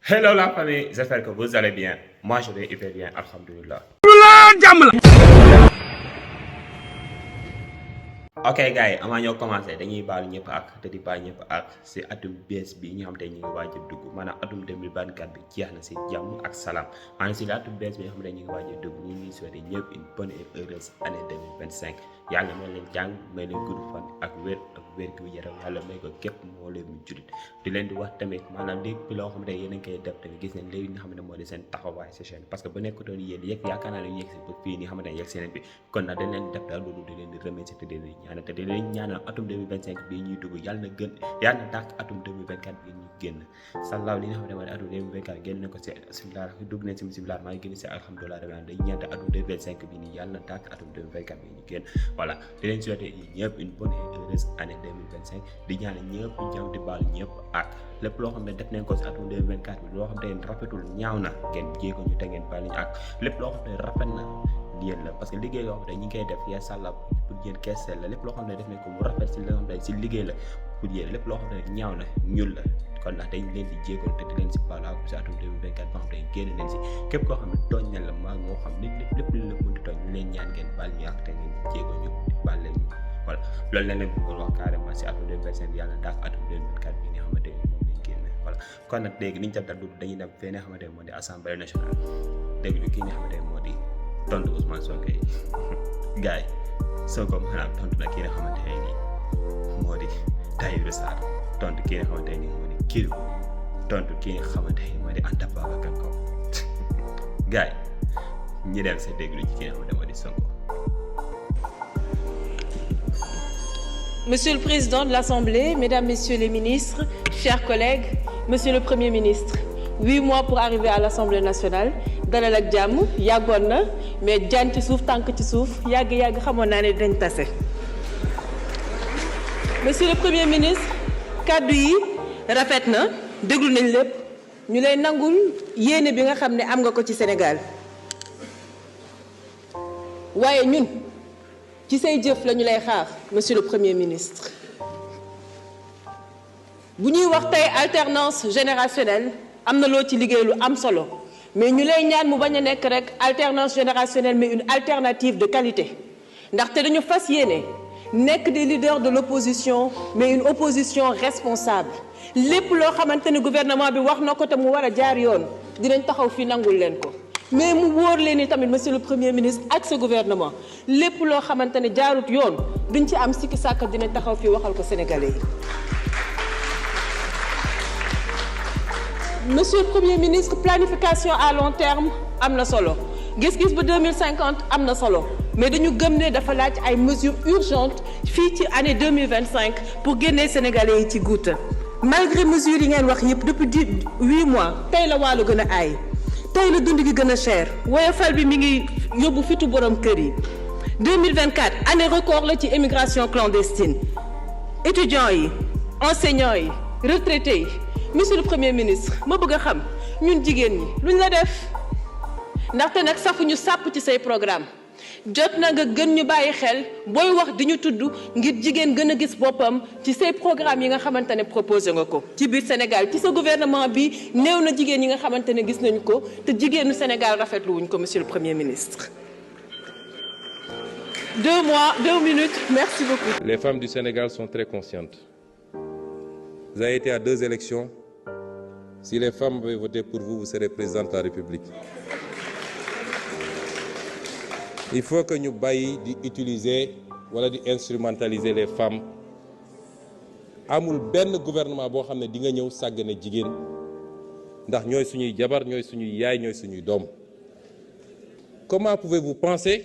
Hello la famille, j'espère que vous allez bien. Moi je vais hyper bien, alhamdulillah. Ok gars yi avant ñoo commencé dañuy baal ñëpp ak te di baal ñëpp ak si atum bees bi ñu xam te ñu ngi waaj a dugg maanaam atum 2024 bi jeex na si jàmm ak salaam maanaam si atum bees bi nga xam ne ñu ngi waaj a dugg ñu ngi souhaité ñëpp une bonne et heureuse année 2025 yàlla may leen jàng may leen gudd fan ak wér gu yaram yàlla may ko képp moo leen mu julit di leen di wax tamit maanaam lépp loo xam ne yéen a ngi koy def tamit gis nañ léegi nga xam ne moo di seen taxawaay si chaîne parce que bu nekkutoon yéen yëg yaakaar naa ne ñu yegg si ba fii nii xam ne yegg seen bi kon nag dañ leen def daal loolu di leen di remercier te di leen ñaanal te di leen ñaanal atum 2025 bii ñuy dugg yàlla na gën yàlla na dàq atum 2024 bii ñuy génn sallaaw li nga xam ne moo di atum 2024 génn na ko si bismillah dugg nañ si bismillah maa ngi génn si alhamdulilah rabbil day ñaan atum 2025 bii nii yàlla na dàq atum 2024 bii ñu génn voilà di leen souhaiter ñëpp une bonne et heureuse année 2025 di ñaanal ñëpp jàmm di baal ñëpp ak lépp loo xam ne def nañ ko si atum 2024 bi loo xam ne rafetul ñaaw na ngeen jéego ñu te ngeen baal ñu ak lépp loo xam ne rafet na yéen la parce que liggéey yoo xam ne ñi ngi koy def yaa sàlla pour yéen kees la lépp loo xam ne def nañ ko mu rafet si loo xam ne si liggéey la pour yéen lépp loo xam ne ñaaw na ñuul la kon ndax dañ leen di jéegal te di leen si baalaa si atum 2024 ba xam ne génn leen si képp koo xam ne tooñ na la maa moo xam ne lépp lu la mën di tooñ ñu leen ñaan ngeen baal ñu ak te ngeen jéegal ñu baal leen ñu voilà loolu la leen bëggoon wax carrément si atum 2025 yàlla daak atum 2024 bi nga xamante ne moom lañ génn voilà kon nag léegi niñ def daal dañuy dem fee nga xamante ne moo di assemblée nationale déglu kii nga xamante ne moo di tontu Ousmane Sonko yi gars yi Sonko maanaam tontu na kii nga xamante ne nii moo di Tahirou Sarr tontu kii nga xamante ne nii moo di Kirikou tontu kii nga xamante ne moo di Anta Babacar Ngom gars yi ñu dem sa déglu ci kii nga xamante ne moo di Sonko. Monsieur le Président de l'Assemblée, Mesdames, Messieurs les ministres, chers collègues, Monsieur le Premier ministre, 8 mois pour arriver à l'Assemblée nationale dalal ak jàmm yàggoon na mais jaan ci suuf tànk ci suuf yàgg xamoon naa ne dinañ tase. Monsieur le Premier ministre, kàddu yi rafet na déglu nañ lépp ñu lay nangul yéene bi nga xam ne am nga ko ci Sénégal waaye ñun ci say jëf la ñu lay xaar Monsieur le Premier ministre. bu ñuy wax tey alternance générationnelle am na loo ci liggéey lu am solo mais ñu lay ñaan mu bañ a nekk rek alternance générationnelle mais une alternative de qualité ndaxte dañu fas yéene nekk des leaders de l'opposition mais une opposition responsable lépp loo xamante ne gouvernement bi wax na ko te mu war a jaar yoon dinañ taxaw fii nangul leen ko mais mu wóor leen ni tamit monsieur le premier ministre ak ce gouvernement lépp loo xamante ne jaarut yoon duñ ci am sikki sàkk dinañ taxaw fii waxal ko sénégalais yi. Monsieur le Premier ministre, planification à long terme am na solo gis-gis ba 2050 am na solo mais dañu gëm ne dafa laaj ay mesures urgentes fii ci année 2025 pour génnee Sénégalais yi ci guuta malgré mesures yi ngeen wax yëpp depuis 8 mois tey la wàllu gën a aay tey la dund gi gën a cher woyofal bi mi ngi yóbbu fitu borom kër yi 2024 année record la ci émigration clandestine étudiants yi enseignants yi retraités yi. Monsieur le Premier ministre ma bëgg a xam ñun jigéen ñi luñ la def ndaxte nag safuñu sàpp ci say programme jot na nga gën ñu bàyyi xel booy wax di ñu tudd ngir jigéen gën a gis boppam ci say programme yi nga xamante ne proposé nga ko ci biir Sénégal ci sa gouvernement bi néew na jigéen yi nga xamante ne gis nañu ko te jigéenu Sénégal rafetlu wuñ ko Monsieur le Premier ministre. 2 minutes, merci beaucoup. Les femmes du Sénégal sont très conscientes. Vous avez été à 2 élections. Si les femmes avaient voté pour vous, vous serez présidente de la République. Il faut que ñu bàyyi di utiliser wala di instrumentaliser les femmes. Amul benn gouvernement boo xam ne di nga ñëw sàggane jigéen ndax ñooy suñuy jabar ñooy suñuy yaay ñooy suñuy doom. Comment pouvez-vous penser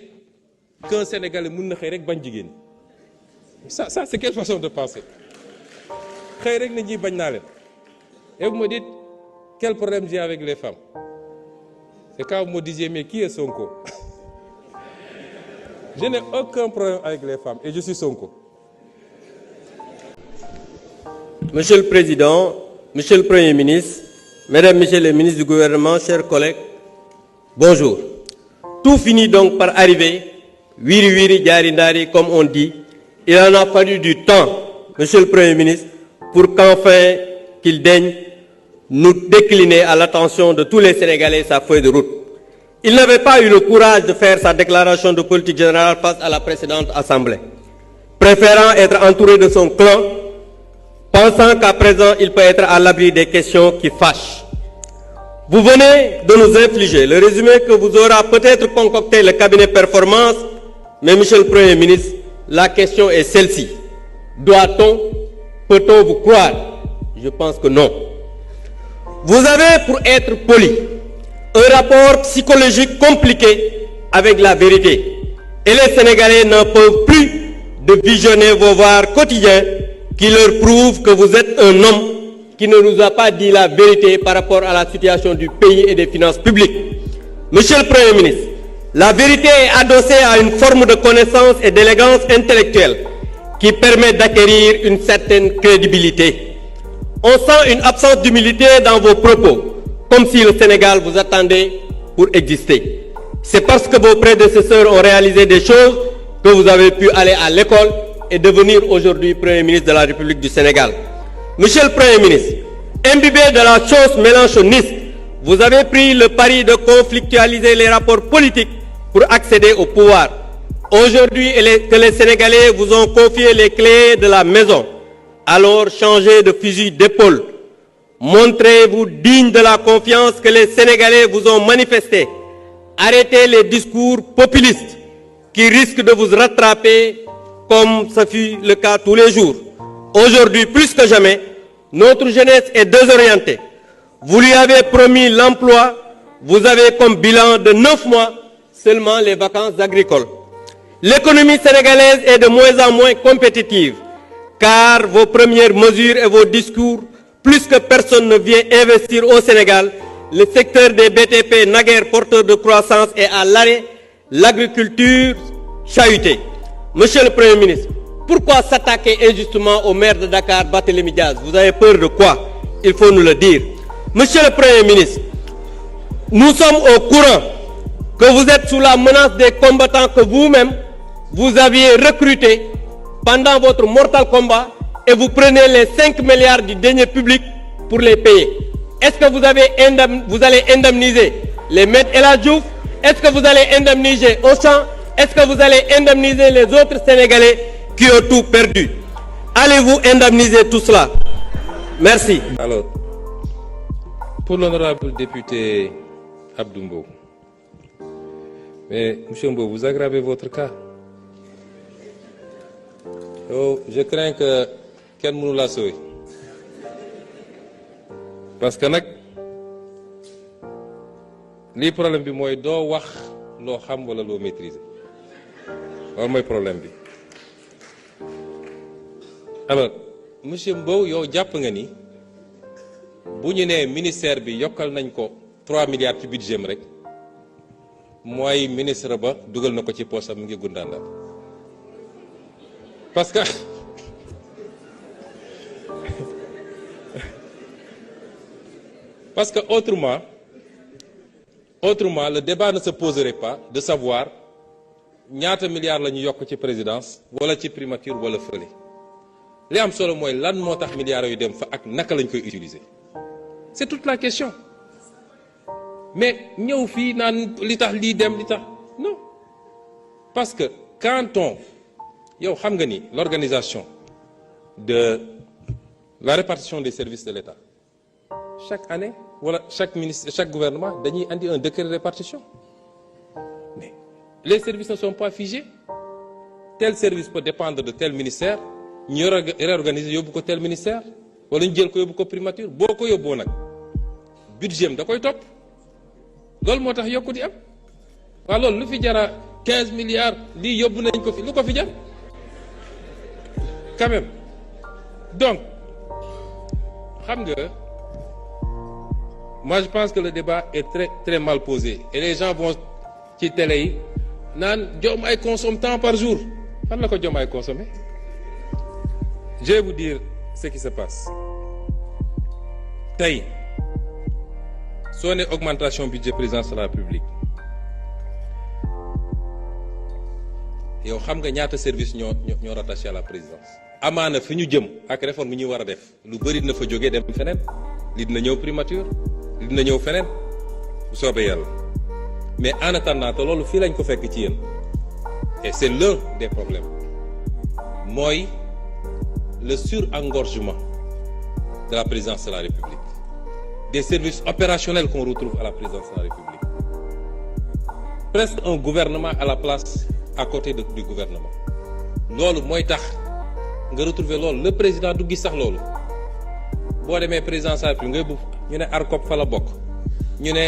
qu'un Sénégalais mën na xëy rek bañ jigéen? Ça c'est quelle façon de penser? xëy rek na ñi bañ naa leen. Et vous me dites quel problème j'ai avec les femmes? C'est quand vous me disiez mais qui est Sonko? Je n'ai aucun problème avec les femmes et je suis Sonko. Monsieur le Président, Monsieur le Premier ministre, Mesdames, Messieurs les ministres du gouvernement, chers collègues, bonjour. Tout finit donc par arriver, wiri wiri jari ndari comme on dit. Il en a fallu du temps, Monsieur le Premier ministre, pour qu'enfin qu'il daigne nous décliner à l'attention de tous les Sénégalais sa feuille de route. Il n'avait pas eu le courage de faire sa déclaration de politique générale face à la précédente Assemblée, préférant être entouré de son clan, pensant qu'à présent il peut être à l'abri des questions qui fâchent. Vous venez de nous infliger le résumé que vous aura peut-être concocté le cabinet Performance, mais Monsieur le Premier ministre, la question est celle-ci. Doit-on, peut-on vous croire? Je pense que non. Vous avez, pour être poli, un rapport psychologique compliqué avec la vérité. Et les Sénégalais n'en peuvent plus de visionner vos voix quotidiens qui leur prouvent que vous êtes un homme qui ne nous a pas dit la vérité par rapport à la situation du pays et des finances publiques. Monsieur le Premier ministre, la vérité est adossée à une forme de connaissance et d'élégance intellectuelle qui permet d'acquérir une certaine crédibilité. On sent une absence d'humilité dans vos propos, comme si le Sénégal vous attendait pour exister. C'est parce que vos prédécesseurs ont réalisé des choses que vous avez pu aller à l'école et devenir aujourd'hui Premier ministre de la République du Sénégal. Monsieur le Premier ministre, imbibé de la chose mélanchoniste, vous avez pris le pari de conflictualiser les rapports politiques pour accéder au pouvoir. Aujourd'hui, que les Sénégalais vous ont confié les clés de la maison, alors changez de fusil d'épaule. Montrez-vous digne de la confiance que les Sénégalais vous ont manifestée. Arrêtez les discours populistes qui risquent de vous rattraper comme ce fut le cas tous les jours. Aujourd'hui, plus que jamais, notre jeunesse est désorientée. Vous lui avez promis l'emploi, vous avez comme bilan de 9 mois seulement les vacances agricoles. L'économie sénégalaise est de moins en moins compétitive, car vos premières mesures et vos discours, plus que personne ne vient investir au Sénégal, le secteur des BTP naguère porteur de croissance est à l'arrêt, l'agriculture chahutée. Monsieur le Premier ministre, pourquoi s'attaquer injustement au maire de Dakar, Barthélémy Dias? Vous avez peur de quoi? Il faut nous le dire. Monsieur le Premier ministre, nous sommes au courant que vous êtes sous la menace des combattants que vous-même, vous aviez recrutés pendant votre mortal combat et vous prenez les 5 milliards du denier public pour les payer. Est-ce que vous allez indemniser les maîtres El Hadji Diouf? Est-ce que vous allez indemniser Auchan? Est-ce que vous allez indemniser les autres Sénégalais qui ont tout perdu? Allez-vous indemniser tout cela? Merci. Alors, pour l'honorable député Abdou Mbow, mais monsieur Mbow, vous aggravez votre cas. Oh, je crains que kenn mënu la sauver. Parce que nag lii problème bi mooy doo wax loo xam wala loo maîtriser. Loolu mooy problème bi. Alors, monsieur Mbow, yow jàpp nga ni bu ñu nee ministère bi yokkal nañ ko 3 milliards ci budget rek mooy ministre ba dugal na ko ci poosam mi ngi gundaandaal. Parce que autrement, le débat ne se poserait pas de savoir ñaata milliards la ñu yokk ci présidence wala ci primature wala fële. Li am solo mooy lan moo tax milliards yu dem fa ak naka lañ koy utiliser. C'est toute la question. Mais ñëw fii naan li tax lii dem li tax non. Parce que quand yow xam nga ni l'organisation de la répartition des services de l'État chaque année wala chaque ministre chaque gouvernement dañuy andi un décret de répartition. Mais les services ne sont pas figés. Tel service peut dépendre de tel ministère ñu réorganiser yóbbu ko tel ministère wala ñu jël ko yóbbu ko primature boo ko yóbboo nag budget da koy topp loolu moo tax yokku di am waaw loolu lu fi jara 15 milliards lii yóbbu nañ ko fi lu ko fi jar quand même. Donc xam nga moi je pense que le débat est très mal posé et les gens vont ci télé yi naan Diomaye consomme tant par jour fan la ko Diomaye consommer. Je vais vous dire ce qui se passe tey soo ne augmentation budget présidence de la République yow xam nga ñaata service ñoo rattaché à la présidence. Amaana fi ñu jëm ak réforme yi ñu war a def lu bëri na fa jógee dem feneen li dina ñëw primature li dina ñëw feneen bu soobee yàlla mais en attendant te loolu fii lañ ko fekk ci yéen et c'est l'un des problèmes mooy le surengorgement de la présidence de la République, des services opérationnels qu'on retrouve à la présidence de la République. Presque un gouvernement à la place à côté du gouvernement. loolu mooy tax nga retrouver loolu le président du gis sax loolu boo demee présidence de la République ngay bu ñu ne ARCOP fa la bokk ñu ne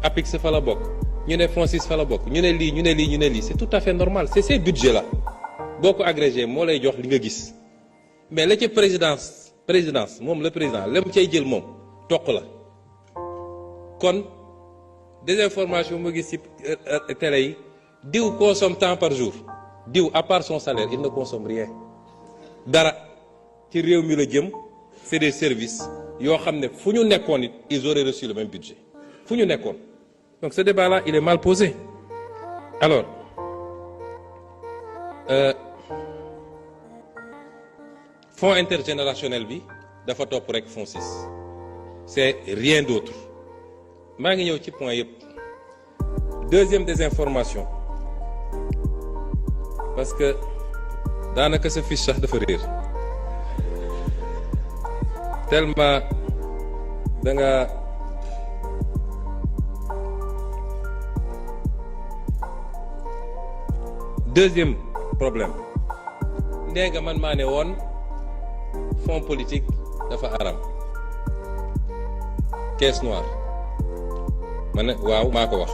APIX fa la bokk ñu ne FONSIS fa la bokk ñu ne lii ñu ne lii ñu ne lii c'est tout à fait normal c'est ces budgets là boo ko agrégé moo lay jox li nga gis mais la ca présidence moom le président la mu cay jël moom toq la kon désinformation ma gis ci télé yi diw consomme tant par jour diw à part son salaire il ne consomme rien dara ci réew mi la jëm c'est des services yoo xam ne fu ñu nekkoon it ils auraient reçu le même budget fu ñu nekkoon donc ce débat là il est mal posé alors fonds intergénérationnel bi dafa topp rek fonds 6 c'est rien d'autre maa ngi ñëw ci point yëpp deuxième désinformation parce que daanaka sa fiche sax dafa réer tellement da nga deuxième problème nee nga man maa ne woon fonds politique dafa haram caisse noire ma ne waaw maa ko wax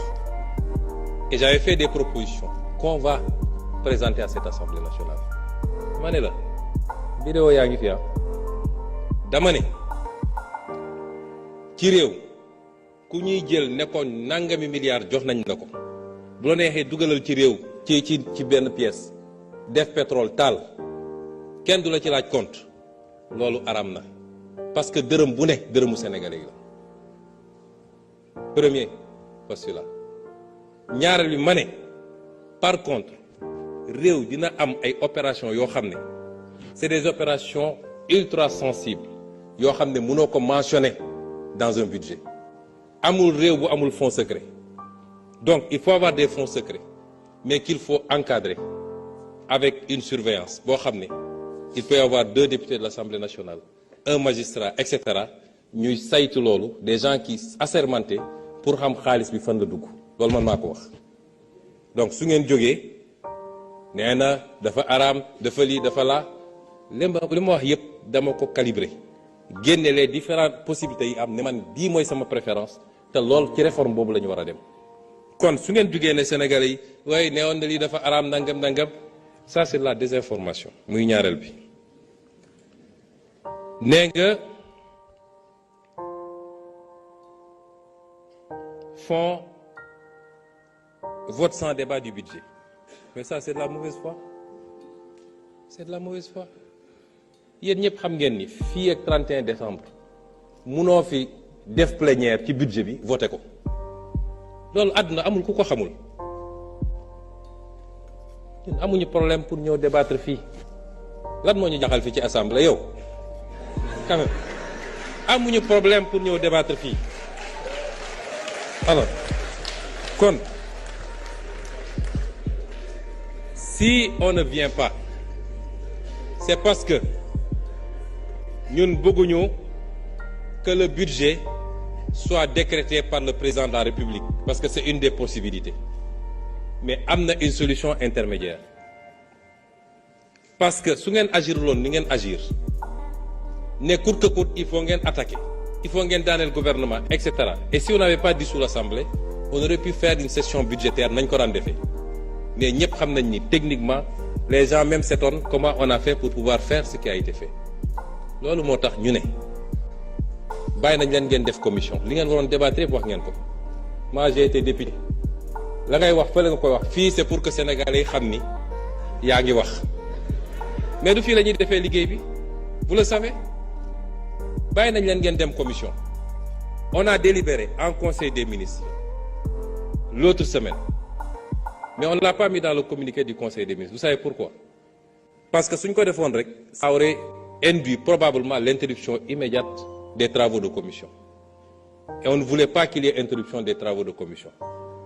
et j'avais fait des propositions qu'on va présenter à cette assemblée nationale ma ne la vidéo yaa ngi fi dama ne ci réew ku ñuy jël nekkoon nangami milliards jox nañ la ko bu la neexee dugalal ci réew ci benn pièce def pétrole taal kenn du la ci laaj compte loolu aram na parce que dërëm bu ne dërëmu sénégalais yi la premier postulat ñaareel bi ma ne par contre réew dina am ay opérations yoo xam ne c'est des opérations ultra sensibles yoo xam ne mënoo ko mentionner dans un budget amul réew bu amul fonds secret donc il faut avoir des fonds secrets mais qu'il faut encadrer avec une surveillance boo xam ne il peut y avoir 2 députés de l'Assemblée nationale un magistrat et cetera ñuy saytu loolu des gens qui assermentés pour xam xaalis bi fan la dugg loolu man maa ko wax donc su ngeen jógee nee na dafa araam dafa lii dafa laa li ma wax yëpp dama ko calibrer génne les différentes possibilités yi am ne man bii mooy sama préférence te lool ci réforme boobu la ñu war a dem kon su ngeen jógee ne Sénégalais yi waaye neewoon na lii dafa araam nangam ça c'est la désinformation muy ñaareel bi nee nga fonds vote sans débat du budget mais ça c'est de la mauvaise foi c'est de la mauvaise foi yéen ñëpp xam ngeen ni fii ak 31 décembre munoo fi def plénière ci budget bi voté ko loolu àdduna amul ku ko xamul ñun amuñu problème pour ñëw débattre fii lan moo ñu jaxal fii ci assemblée yow quand même amuñu problème pour ñëw débattre fii alors kon si on ne vient pas c'est parce que ñun bëgguñu que le budget soit décrété par le président de la République parce que c'est une des possibilités mais am na une solution intermédiaire parce que su ngeen agir loon ni ngeen agir ne coûte que coûte il faut ngeen attaquer il faut ngeen daaneel gouvernement et cetera et si on n'avait pas dissous l'Assemblée on aurait pu faire une session budgétaire nañ ko daan defee mais ñëpp xam nañ ni techniquement les gens même s'étonnent comment on a fait pour pouvoir faire ce qui a été fait loolu moo tax ñu ne bàyyi nañ leen ngeen def commission li ngeen waroon débattre wax ngeen ko moi j'ai été député la ngay wax fële nga koy wax fii c'est pour que Sénégalais yi xam ni yaa ngi wax mais du fii la ñuy defee liggéey bi vous le savez bàyyi nañ leen ngeen dem commission on a délibéré en conseil des ministres l'autre semaine mais on ne l'a pas mis dans le communiqué du conseil des ministres vous savez pourquoi parce que suñ ko defoon rek ça aurait induit probablement l'interruption immédiate des travaux de commission. Et on ne voulait pas qu'il y ait interruption des travaux de commission.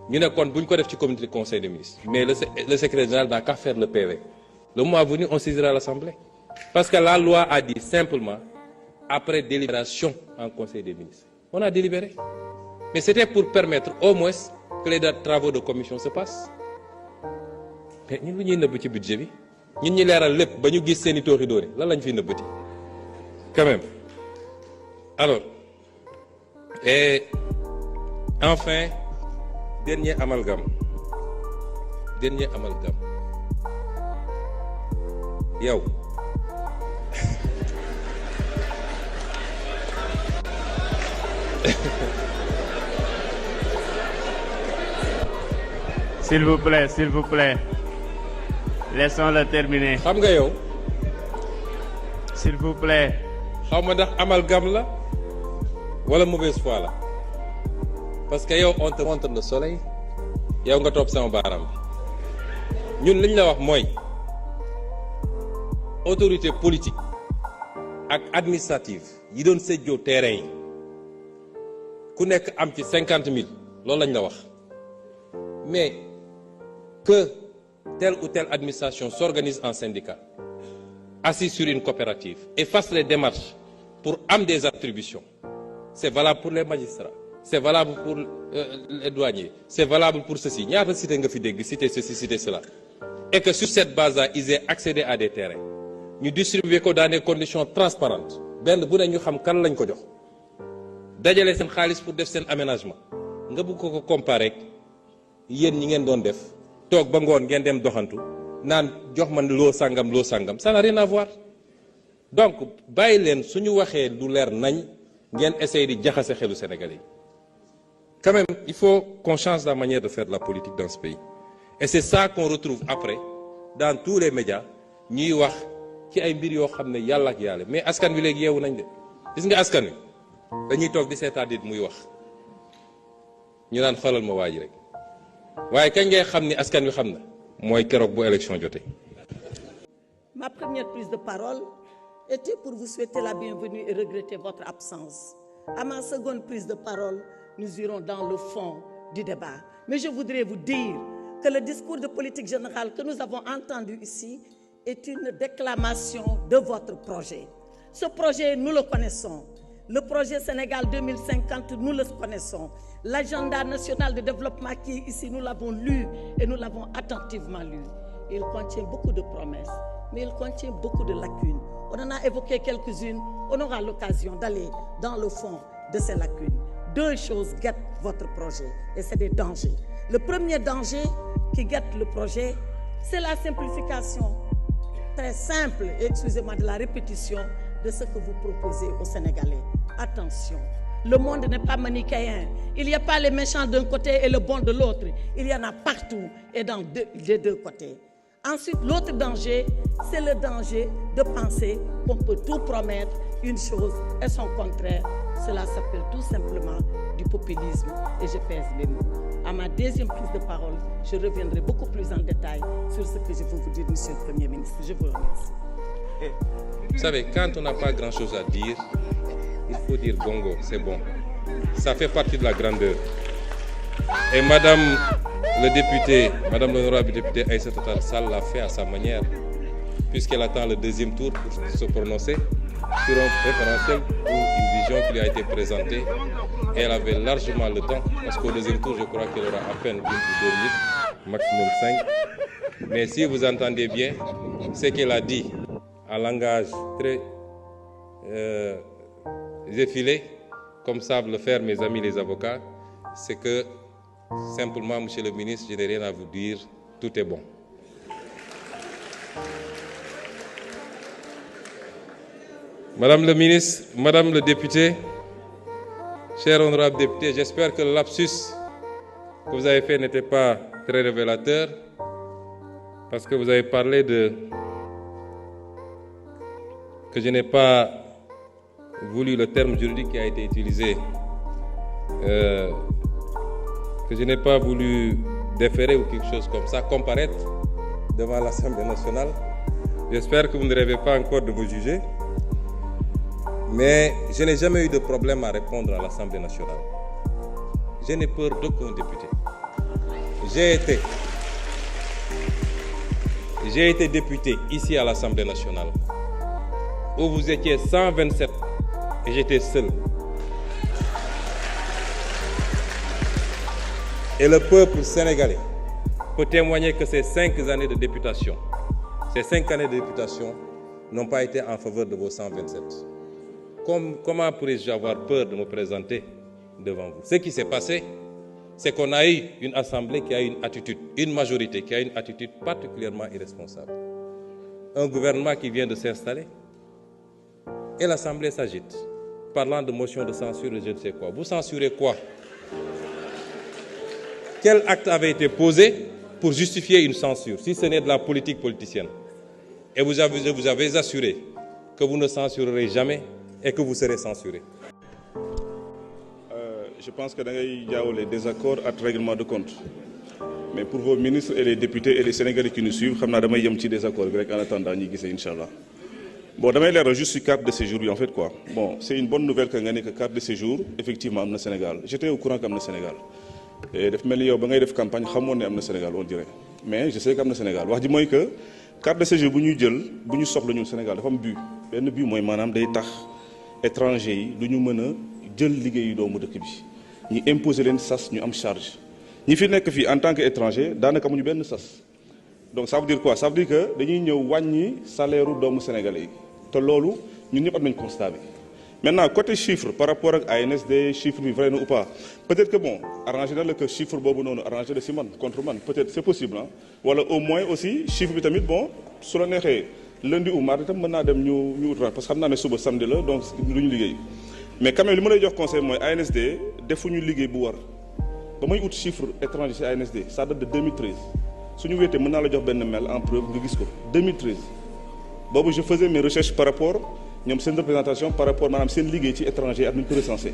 Nous avons dit qu'on le comité du conseil des ministres. Mais le secrétaire général n'a qu'à faire le PV. Le mois venu, on saisira l'Assemblée. Parce que la loi a dit simplement, après délibération en conseil des ministres. On a délibéré. Mais c'était pour permettre au moins que les travaux de commission se passent. Mais nous avons un petit budget. Nous avons un petit budget. Là, nous avons un petit. Quand même. Alors, et enfin, dernier amalgame. Yo. S'il vous plaît. Laissons-le terminer. Xam nga yow. S'il vous plaît. Xaw ma ndax amalgame la wala mauvaise foi la parce que yow on te montre le soleil yow nga topp sama baaraam bi ñun liñ la wax mooy autorité politique ak administrative yi doon séddoo terrain yi ku nekk am ci 50 000 loolu lañ la wax mais que telle ou telle administration s'organise en syndicat assis sur une coopérative et fasse les démarches pour amener des attributions. C'est valable pour les magistrats, c'est valable pour les douaniers, c'est valable pour ceci. N'y a pas cité citer ceci, citer cela. Et que sur cette base-là, ils aient accédé à des terrains. Nous distribuons dans des conditions transparentes. Ben bu ne ñu xam kan lañ ko jox. Dajale seen xaalis pour def seen aménagement. Nga bëgg ko comparer yéen ñi ngeen doon def toog ba ngoon ngeen dem doxantu. Nan jox man loo sangam ça n'a rien à voir donc bàyyi leen suñu waxee lu leer nañ ngeen essayer di jaxase xelu Sénégalais yi. Quand même il faut qu'on change la manière de faire de la politique dans ce pays et c'est ça qu'on retrouve après dans tous les médias ñuy wax ci ay mbir yoo xam ne yàlla ak yàlla mais askan wi léegi yeewu nañ de gis nga askan wi dañuy toog di seetaan nit muy wax ñu naan xoolal ma waa ji rek waaye kañ ngay xam ni askan wi xam na. Ma première prise de parole était pour vous souhaiter la bienvenue et regretter votre absence. À ma seconde prise de parole, nous irons dans le fond du débat. Mais je voudrais vous dire que le discours de politique générale que nous avons entendu ici est une déclamation de votre projet. Ce projet, nous le connaissons. Le projet Sénégal 2050, nous le connaissons. L'agenda national de développement qui est ici, nous l'avons lu et nous l'avons attentivement lu. Il contient beaucoup de promesses, mais il contient beaucoup de lacunes. On en a évoqué quelques-unes, on aura l'occasion d'aller dans le fond de ces lacunes. Deux choses guettent votre projet et c'est des dangers. Le premier danger qui guette le projet, c'est la simplification. Très simple, et excusez-moi de la répétition, de ce que vous proposez aux Sénégalais. Attention, le monde n'est pas manichéen. Il n'y a pas les méchants d'un côté et le bon de l'autre. Il y en a partout et dans les deux côtés. Ensuite, l'autre danger, c'est le danger de penser qu'on peut tout promettre une chose et son contraire. Cela s'appelle tout simplement du populisme et je pèse les mots. À ma deuxième prise de parole, je reviendrai beaucoup plus en détail sur ce que je veux vous dire, Monsieur le Premier ministre. Je vous remercie. Vous savez, quand on n'a pas grand-chose à dire, il faut dire gongo, c'est bon. Ça fait partie de la grandeur. Et Madame l'honorable députée Aïssata Tall Sall l'a fait à sa manière, puisqu'elle attend le deuxième tour pour se prononcer sur un référentiel ou une vision qui lui a été présentée. Et elle avait largement le temps, parce qu'au deuxième tour, je crois qu'elle aura à peine 1 ou 2 minutes, maximum 5. Mais si vous entendez bien, ce qu'elle a dit, en langage très effilé, comme savent le faire mes amis les avocats, c'est que simplement, Monsieur le ministre, je n'ai rien à vous dire, tout est bon. Madame le ministre, Madame le député, cher honorable député, j'espère que le lapsus que vous avez fait n'était pas très révélateur, parce que vous avez parlé que je n'ai pas voulu le terme juridique qui a été utilisé, que je n'ai pas voulu déférer ou quelque chose comme ça, comparaître devant l'Assemblée nationale. J'espère que vous ne rêvez pas encore de vous juger. Mais je n'ai jamais eu de problème à répondre à l'Assemblée nationale. Je n'ai peur d'aucun député. J'ai été député ici à l'Assemblée nationale, où vous étiez 127 et j'étais seul. Et le peuple sénégalais peut témoigner que ces 5 années de députation, n'ont pas été en faveur de vos 127. Comment pourrais-je avoir peur de me présenter devant vous? Ce qui s'est passé, c'est qu'on a eu une assemblée qui a eu une majorité qui a une attitude particulièrement irresponsable. Un gouvernement qui vient de s'installer et l'assemblée s'agite, parlant de motion de censure et je ne sais quoi. Vous censurez quoi? Quel acte avait été posé pour justifier une censure, si ce n'est de la politique politicienne? Et vous avez assuré que vous ne censurerez jamais et que vous serez censuré. Je pense que da ngay jaawale désaccord ak règlement de compte. Mais pour vos ministres et les députés et les Sénégalais qui nous suivent, xam naa damay yem ci désaccord bi rek en attendant ñi gisee incha allah. Bon damay leeral juste ci carte de séjour bi en fait quoi. Bon c'est une bonne nouvelle que nga ne que carte de séjour effectivement am na Sénégal. J'étais au courant que am na Sénégal. Et daf mel ni yow ba ngay def campagne xamoon ne am na Sénégal on dirait. Mais je sais que am na Sénégal wax ji mooy que carte de séjour bu ñuy jël bu ñu soxla ñun Sénégal dafa am but. Benn but mooy maanaam day tax étranger yi du ñu mën a jël liggéeyu doomu dëkk bi. ñi imposer leen sas ñu am charge ñi fi nekk fii en tant que étranger daanaka amuñu benn sas donc ça veut dire quoi ça veut dire que dañuy ñëw wàññi salaire u doomu sénégalais yi te loolu ñun ñëpp am nañ constat bi. Maintenant côté chiffre par rapport ak ANSD chiffre bi vrai na ou pas peut-être que bon arrangé na la que chiffre boobu noonu arrangé na si man contre man peut-être c'est possible ah wala au moins aussi chiffre bi tamit bon su la neexee lundi ou mardi tam mën naa dem ñu ut parce que xam naa ne suba samedi la donc lu ñu liggéey. Mais quand même li ma lay jox conseil mooy ANSD defuñu liggéey bu war ba may ut chiffre étranger ci ANSD ça date de 2013 suñu wéetee mën naa la jox benn mail en preuve nga gis ko 2013 boobu je faisais mes recherches par rapport ñoom seen représentation par rapport maanaam seen liggéey ci étranger ak nu ñu ko recensé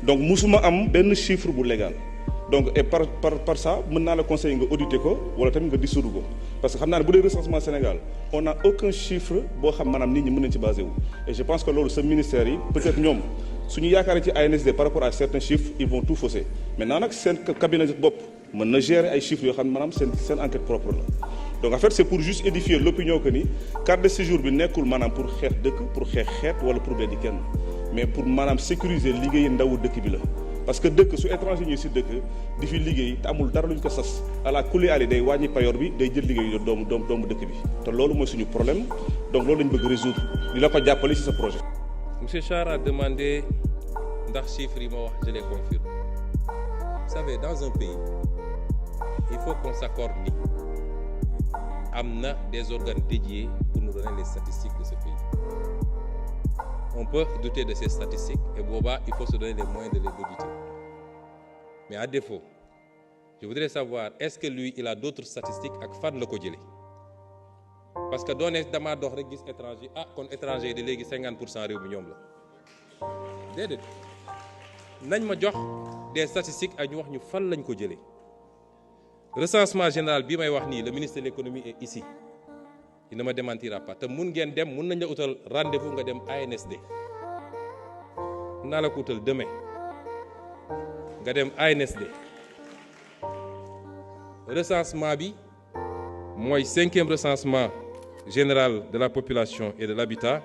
donc musuma am benn chiffre bu légal donc et par ça mën naa la conseiller nga auditer ko wala tamit nga dissoudre ko parce que xam naa ne bu dee recensement Sénégal on n'a aucun chiffre boo xam maanaam nit ñi mën nañ ci basé wu et je pense que loolu sa ministère yi peut-être ñoom suñu yaakaaree ci ANSD par rapport à certains chiffres ils vont tout fausser maintenant nag seen cabinet bopp mën na gérer ay chiffres yoo xam ne maanaam seen enquête propre la donc en fait c'est pour juste édifier l'opinion que ni carte de séjour bi nekkul maanaam pour xeex dëkk pour xeex xeet wala pour beddi kenn mais pour maanaam sécuriser liggéeyi ndawu dëkk bi la parce que dëkk su étranger ñëw si dëkk di fi liggéey te amul dara lu ñu ko sas ala kulli ali day wàññi payoor bi day jël liggéey doomu dëkk bi te loolu mooy suñu problème donc loolu lañu bëgg résoudre di la ko jàppale ci sa projet. Monsieur Char a demandé ndax chiffres yi ma wax je les confirme. Vous savez dans un pays il faut qu'on s'accorde ni am na des organes dédiés pour nous donner les statistiques de ce pays. On peut douter de ces statistiques et boobaa il faut se donner les moyens de les auditer. Mais à défaut, je voudrais savoir est-ce que lui il a d'autres statistiques ak fan la ko jëlee parce que doone damaa dox rek gis étranger kon étranger yi di léegi 50% réew mi ñoom la déedéet nañ ma jox des statistiques ak ñu wax ñu fan lañ ko jëlee recensement général bii may wax nii le ministre de l'économie est ici il ne me démentira pas te mun ngeen dem mun nañ la utal rendez-vous nga dem ANSD mun naa la ko utal demain nga dem ANSD recensement bi mooy 5e recensement général de la population et de l'habitat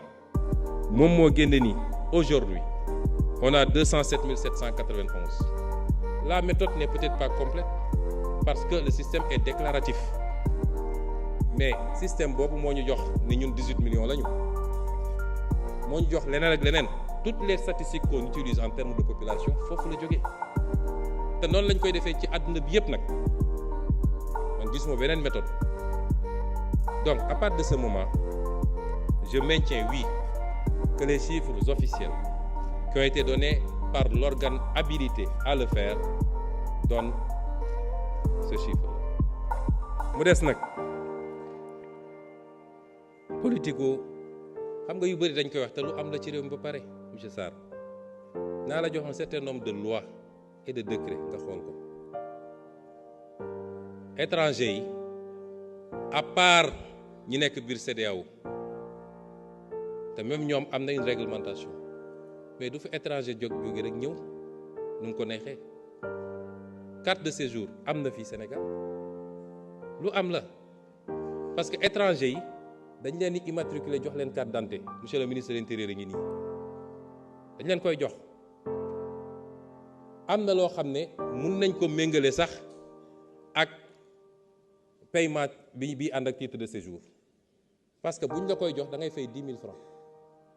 moom moo génne nii aujourd'hui on a 207 791 la méthode n'est peut-être pas complète parce que le système est déclaratif mais système boobu moo ñu jox ni ñun 18 millions lañu moo ñu jox leneen ak leneen toutes les statistiques qu'on utilise en termes de population foofu la jógee te noonu lañ koy defee ci àdduna bi yëpp nag man gisuma beneen méthode donc à partir de ce moment je maintiens oui que les chiffres officiels qui ont été donnés par l'organe habilité à le faire donnent ce chiffre-là mu des nag politico xam nga yu bëri dañ koy wax te lu am la ci réew mi ba pare monsieur Sarr naa la jox un certain nombre de lois et de décrets nga xool ko étrangers yi à part ñi nekk biir CEDEAO te même ñoom am na une réglementation mais du fi étranger jóge rek ñëw nu mu ko neexee carte de séjour am na fii Sénégal lu am la parce que étranger yi dañ leen di immatriculer jox leen carte d'identité monsieur le ministre de l'intérieur a ngi nii dañ leen koy jox am na loo xam ne mun nañ ko méngale sax ak paiement bi ànd ak titre de séjour parce que buñ la koy jox da ngay fay 10 000 francs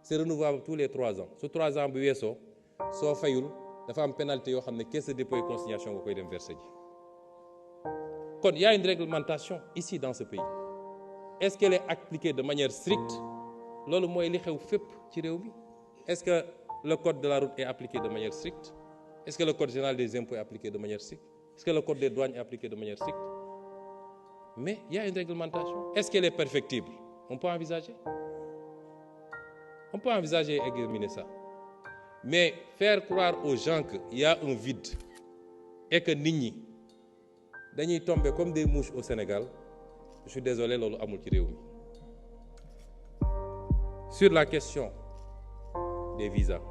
c'est renouvelable tous les 3 ans su 3 ans bu weesoo soo fayul dafa am pénalité yoo xam ne caisse de dépôt et consignation nga koy dem verser ji kon y a une réglementation ici dans ce pays est-ce qu'elle est appliquée de manière stricte loolu mooy li xew fépp ci réew mi est-ce que le code de la route est appliqué de manière stricte est-ce que le code général des impôts est appliqué de manière stricte est-ce que le code des douanes est appliqué de manière stricte mais il y a une réglementation est-ce qu'elle est perfectible on peut envisager et examiner ça mais faire croire aux gens qu'il y a un vide et que nit ñi dañuy tomber comme des mouches au Sénégal je suis désolé loolu amul ci réew mi sur la question des visas